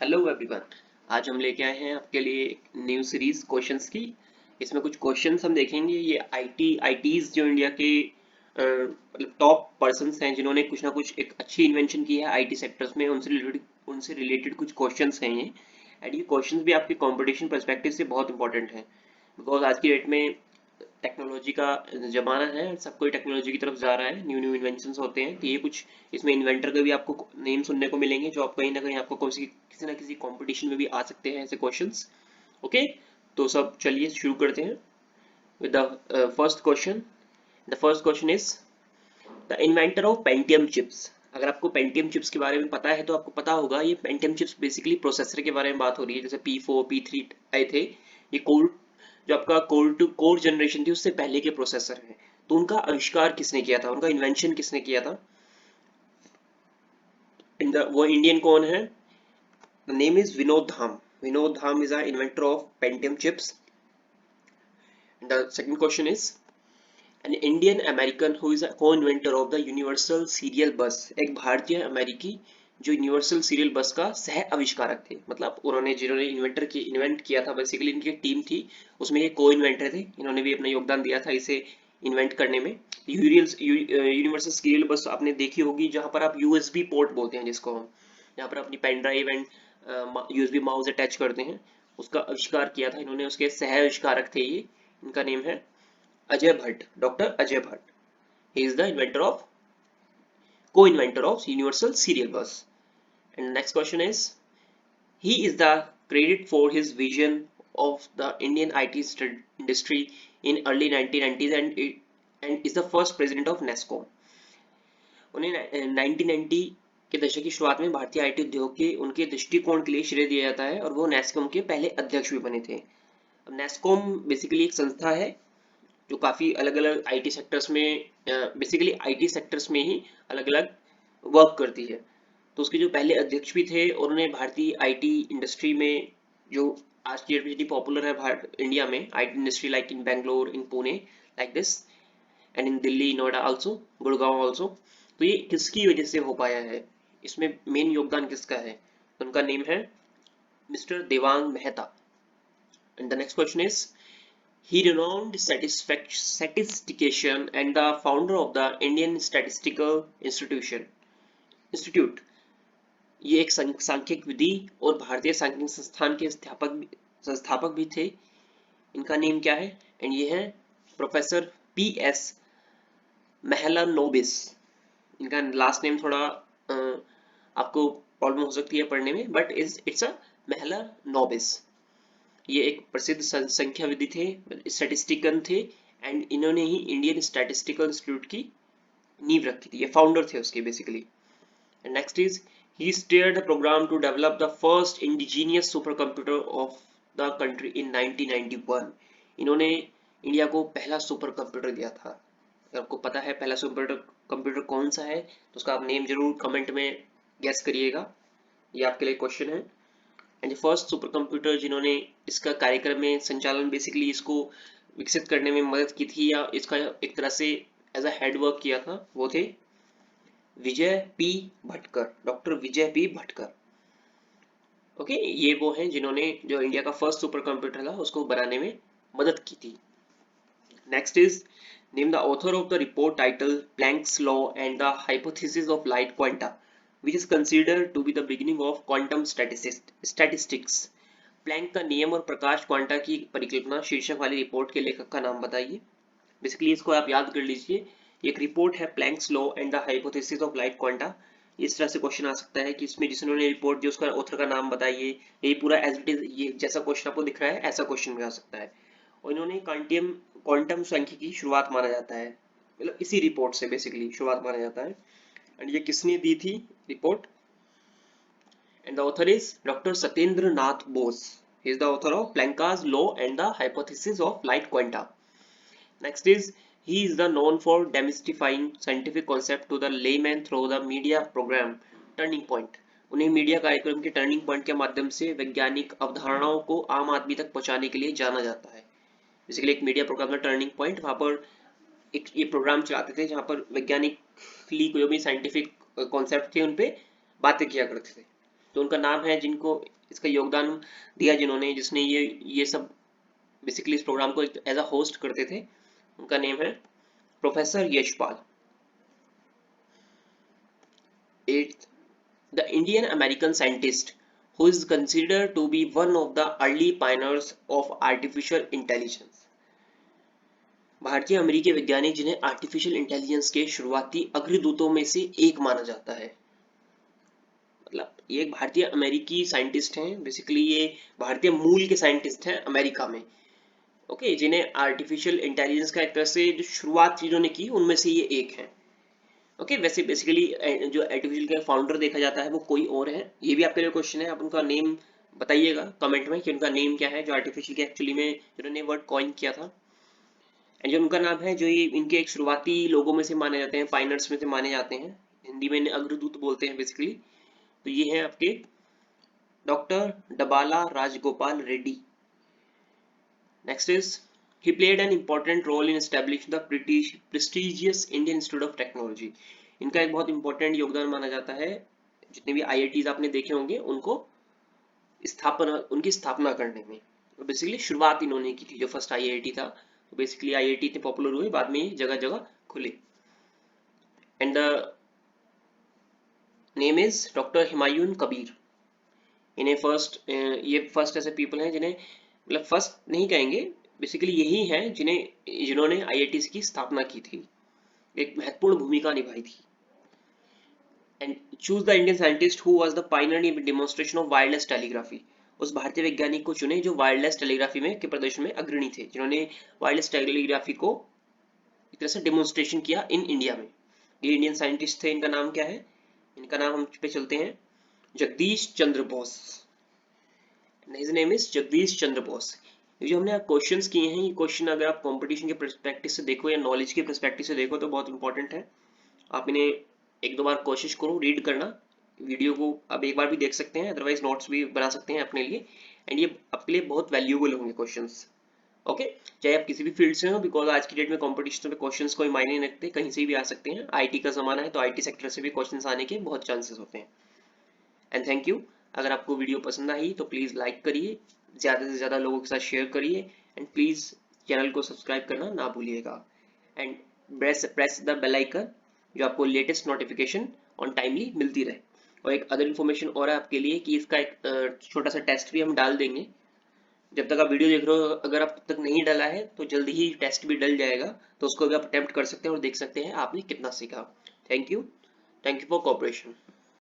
Hello everyone. आज हम लेके आए हैं आपके लिए एक न्यू सीरीज क्वेश्चंस की। इसमें कुछ क्वेश्चंस हम देखेंगे। ये आईटीज जो इंडिया के मतलब टॉप पर्संस हैं जिन्होंने कुछ ना कुछ एक अच्छी इन्वेंशन की है आईटी सेक्टर्स में, उनसे रिलेटेड कुछ क्वेश्चंस हैं ये। एंड ये क्वेश्चंस भी आपके कंपटीशन पर्सपेक्टिव से बहुत इंपॉर्टेंट हैं, बिकॉज आज की डेट में टेक्नोलॉजी का जमाना है, सब कोई टेक्नोलॉजी की तरफ जा रहा है, न्यू न्यू इन्वेंशंस होते हैं। तो ये कुछ इसमें इन्वेंटर के भी आपको नेम सुनने को मिलेंगे जो आप कहीं ना कहीं आपको किसी ना किसी कंपटीशन में भी आ सकते हैं ऐसे क्वेश्चंस। ओके, तो सब चलिए शुरू करते हैं with the first question. The first question is the inventor of Pentium chips. अगर आपको पेंटियम चिप्स के बारे में पता है तो आपको पता होगा ये पेंटियम चिप्स बेसिकली प्रोसेसर के बारे में बात हो रही है। जैसे P4 P3 आए थे, ये कोर जो आपका कोर टू कोर जनरेशन थी उससे पहले के प्रोसेसर हैं। तो उनका आविष्कार किसने किया था, उनका इन्वेंशन किसने किया था? वो इंडियन कौन है? The name is Vinod Dham. Vinod Dham is a inventor of Pentium chips. The second question is an Indian American who is a co-inventor of the universal serial bus. एक भारतीय अमेरिकी जो यूनिवर्सल सीरियल बस का सह आविष्कारक थे, मतलब उन्होंने जिन्होंने इन्वेंट किया था, बेसिकली इनकी टीम थी, उसमें ये को इन्वेंटर थे, इन्होंने भी अपना योगदान दिया था इसे इन्वेंट करने में। यूनिवर्सल सीरियल बस आपने देखी होगी जहां पर आप यूएसबी पोर्ट बोलते हैं जिसको हम, जहाँ पर अपनी pen drive and USB mouse attach करते हैं, उसका आविष्कार किया था इन्होंने, उसके सह आविष्कारक थे ये। इनका नेम है Ajay Bhatt, doctor Ajay Bhatt. He is the inventor of co-inventor of universal serial bus. And the next question is he is the credit for his vision of the Indian IT industry in early 1990s and is the first president of NASSCOM. उन्हें 1990 के दशक की शुरुआत में भारतीय IT उद्योग के उनके दृष्टिकोण के लिए श्रेय दिया जाता है और वो NASSCOM के पहले अध्यक्ष भी बने थे। अब NASSCOM बेसिकली एक संस्था है जो काफ़ी अलग अलग आईटी सेक्टर्स में, बेसिकली आईटी सेक्टर्स में ही अलग अलग वर्क करती है। तो उसके जो पहले अध्यक्ष भी थे और उन्होंने भारतीय आईटी इंडस्ट्री में जो आज की डेट में जितनी पॉपुलर है भारत इंडिया में IT industry, like in Bangalore, in Pune, like this, and in Delhi, Noida also, Gurgaon also. तो ये किसकी वजह से हो पाया है, इसमें मेन योगदान किसका है? उनका नेम है mister Devang Mehta. And the next question is he renowned statistician and the founder of the Indian Statistical Institute। ये एक सांख्यिक विधि और भारतीय सांख्यिक संस्थान के संस्थापक भी थे। इनका नेम क्या है? एंड ये है प्रोफेसर PS मेहलानोबिस। इनका लास्ट नेम थोड़ा आपको प्रॉब्लम हो सकती है पढ़ने में, बट इट्स अ मेहलानोबिस। ये एक प्रसिद्ध संख्या विधि थे, स्टैटिस्टिकन थे, एंड इन्होंने ही इंडियन स्टैटिस्टिकल इंस्टीट्यूट की नींव रखी थी, ये फाउंडर थे उसके basically. And next is he steered the program to develop the first indigenous super computer of the country in 1991। इन्होंने इंडिया को पहला सुपर कंप्यूटर दिया था। अगर आपको पता है पहला सुपर कंप्यूटर कौन सा है तो उसका आप नेम जरूर कमेंट में गेस करिएगा, ये आपके लिए क्वेश्चन है। एंड फर्स्ट सुपर कंप्यूटर जिन्होंने इसका कार्यक्रम में संचालन, बेसिकली इसको विकसित करने में मदद की थी या इसका एक तरह से एज अ हेड वर्क किया था, वो थे विजय पी भटकर, डॉक्टर विजय पी भटकर। ओके, ये वो हैं जिन्होंने जो इंडिया का फर्स्ट सुपर कंप्यूटर था उसको बनाने में मदद की थी। Next is name the author of the report title planks law and the hypothesis of light quanta which is considered to be the beginning of quantum statistics। Planck का नियम और प्रकाश क्वांटा की परिकल्पना शीर्षक वाली रिपोर्ट के लेखक का नाम बताइए। बेसिकली इसको आप याद कर लीजिए, एक रिपोर्ट है planks law and the hypothesis of light quanta. इस तरह से क्वेश्चन आ सकता है कि इसमें जिन्होंने रिपोर्ट दी उसका ऑथर का नाम बताइए। यही पूरा एज इट इज, ये जैसा क्वेश्चन आपको दिख रहा है ऐसा क्वेश्चन भी आ सकता है। और इन्होंने क्वांटम संख्या की शुरुआत माना जाता है, मतलब इसी रिपोर्ट से बेसिकली शुरुआत माना जाता है। एंड ये किसने दी थी report? And the author is doctor Satyendra Nath Bose. He is the author of Planck's law and the hypothesis of light quanta. Next is he is the known for demystifying scientific concept to the layman through the media program turning point। उन्हें media कार्यक्रम के turning point के माध्यम से वैज्ञानिक अवधारणाओं को आम आदमी तक पहुंचाने के लिए जाना जाता है। बेसिकली एक मीडिया प्रोग्राम का टर्निंग पॉइंट, वहां पर एक ये प्रोग्राम चलाते थे जहां पर वैज्ञानिक जो भी साइंटिफिक कॉन्सेप्ट थे उन पे बातें किया करते थे। तो उनका नाम है, जिनको इसका योगदान दिया, जिन्होंने जिसने ये सब बेसिकली इस प्रोग्राम को एज अ होस्ट करते थे, उनका नेम है professor Yashpal. 8th, the Indian American scientist who is considered to be one of the early pioneers of artificial intelligence। भारतीय अमेरिकी वैज्ञानिक जिन्हें आर्टिफिशियल इंटेलिजेंस के शुरुआती अग्रदूतों में से एक माना जाता है। मतलब ये एक भारतीय अमेरिकी साइंटिस्ट हैं, बेसिकली ये भारतीय मूल के साइंटिस्ट हैं अमेरिका में, ओके, जिन्हें आर्टिफिशियल इंटेलिजेंस का एक तरह से जो शुरुआत जिन्होंने की उनमें से ये एक हैं। ओके, वैसे बेसिकली जो आर्टिफिशियल का फाउंडर देखा जाता है वो कोई और है। ये भी आपके लिए क्वेश्चन है, आप उनका नेम बताइएगा कमेंट में कि उनका नेम क्या है, जो आर्टिफिशियल के एक्चुअली में जिन्होंने वर्ड कॉइन किया था। एंड जो उनका नाम है, जो ये इनके एक शुरुआती लोगों में से माने जाते हैं, पाइनर्स में से माने जाते हैं, हिंदी में अग्रदूत बोलते हैं बेसिकली, तो ये है आपके doctor Dabala Rajagopal Reddy. Next is he played an important role in establishing the prestigious Indian Institute of Technology। इनका एक बहुत इंपॉर्टेंट योगदान माना जाता है, जितने भी IITs आपने देखे होंगे उनकी स्थापना करने में। तो बेसिकली शुरुआत इन्होंने की थी, जो फर्स्ट IIT था। तो बेसिकली IIT इतने पॉपुलर हुए, बाद में जगह जगह खुले। And the name is doctor Humayun Kabir. इन्हें ये फर्स्ट ऐसे पीपल हैं जिन्हें, मतलब फर्स्ट नहीं कहेंगे, बेसिकली यही हैं जिन्होंने IITs की स्थापना की थी, एक महत्वपूर्ण भूमिका निभाई थी। And choose the Indian scientist who was the Pioneer in demonstration of wireless telegraphy. उस भारतीय वैज्ञानिक को चुने जो वायरलेस टेलीग्राफी में के प्रदर्शन में अग्रणी थे, जिन्होंने वायरलेस टेलीग्राफी को एक तरह से डेमोन्स्ट्रेशन किया इन इंडिया में। ये इंडियन साइंटिस्ट थे। इनका नाम क्या है? इनका नाम हम पे चलते हैं, Jagdish Chandra Bose. His name is Jagdish Chandra Bose. ये जो हमने क्वेश्चंस किए हैं, ये क्वेश्चन अगर आप कंपटीशन के पर्सपेक्टिव से देखो या नॉलेज के पर्सपेक्टिव से देखो तो बहुत इंपॉर्टेंट है। आप इन्हें एक दो बार कोशिश करो रीड करना। वीडियो को आप एक बार भी देख सकते हैं, अदरवाइज नोट्स भी बना सकते हैं अपने लिए, एंड ये आपके लिए बहुत वैल्यूएबल होंगे क्वेश्चंस। ओके, चाहे आप किसी भी फील्ड से हो, बिकॉज आज की डेट में कंपटीशन में क्वेश्चंस कोई मायने नहीं रखते, कहीं से भी आ सकते हैं। IT का जमाना है तो IT सेक्टर से भी क्वेश्चंस आने के बहुत चांसेस होते हैं। And thank you. अगर आपको वीडियो पसंद आई तो प्लीज लाइक करिए, ज्यादा से ज्यादा लोगों के साथ शेयर करिए, एंड प्लीज चैनल को सब्सक्राइब करना ना भूलिएगा। And press the bell icon, जो आपको लेटेस्ट नोटिफिकेशन ऑन टाइमली मिलती रहे। और एक अदर इन्फॉर्मेशन और है आपके लिए कि इसका एक छोटा सा टेस्ट भी हम डाल देंगे। जब तक आप वीडियो देख रहे हो, अगर आप तब तक नहीं डाला है तो जल्दी ही टेस्ट भी डल जाएगा, तो उसको भी आप अटेम्प्ट कर सकते हैं और देख सकते हैं आपने कितना सीखा। Thank you for cooperation.